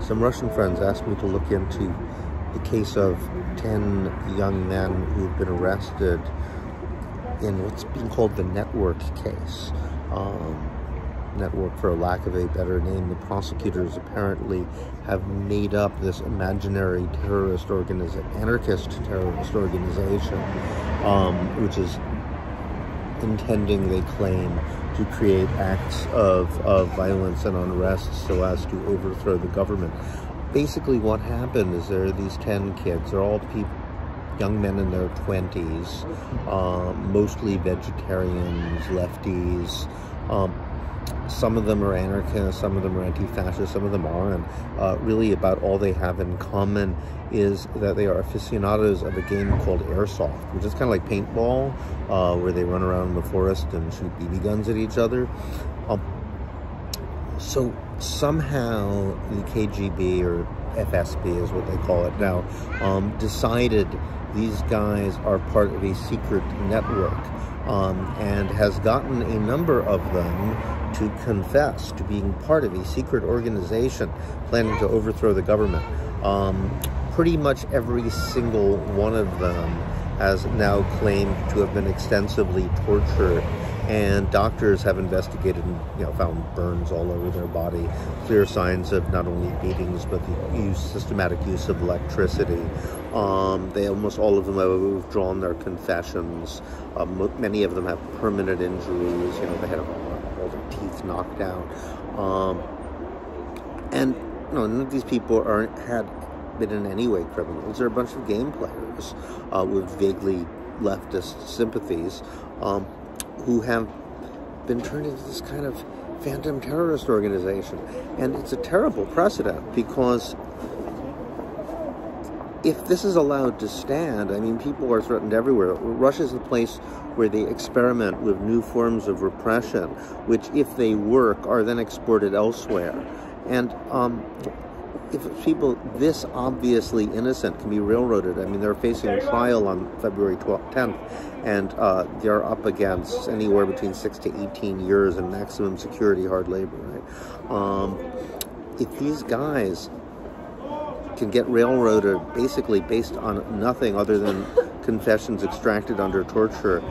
Some Russian friends asked me to look into the case of 10 young men who've been arrested in what's being called the network case. Network, for a lack of a better name. The prosecutors apparently have made up this imaginary terrorist anarchist terrorist organization, which is intending, they claim, to create acts of violence and unrest so as to overthrow the government. Basically what happened is there are these 10 kids. They're all young men in their 20s, mostly vegetarians, lefties. Some of them are anarchists, some of them are anti-fascist, some of them aren't. Really about all they have in common is that they are aficionados of a game called airsoft, which is kind of like paintball, where they run around in the forest and shoot BB guns at each other. So somehow the KGB, or FSB is what they call it now, decided these guys are part of a secret network, and has gotten a number of them to confess to being part of a secret organization planning to overthrow the government. Pretty much every single one of them has now claimed to have been extensively tortured, and doctors have investigated and found burns all over their body, clear signs of not only beatings but the systematic use of electricity. They almost all of them have withdrawn their confessions. Many of them have permanent injuries. They had all their teeth knocked out, and none of these people had been in any way criminals. They're a bunch of game players with vaguely leftist sympathies, who have been turned into this kind of phantom terrorist organization. And it's a terrible precedent, because if this is allowed to stand, I mean, people are threatened everywhere. Russia's the place where they experiment with new forms of repression, which, if they work, are then exported elsewhere. And if people this obviously innocent can be railroaded, I mean, they're facing a trial on February 10th, and they're up against anywhere between 6 to 18 years in maximum security hard labor, right? If these guys can get railroaded basically based on nothing other than confessions extracted under torture,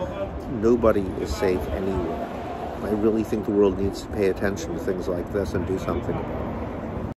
nobody is safe anywhere. I really think the world needs to pay attention to things like this and do something about it.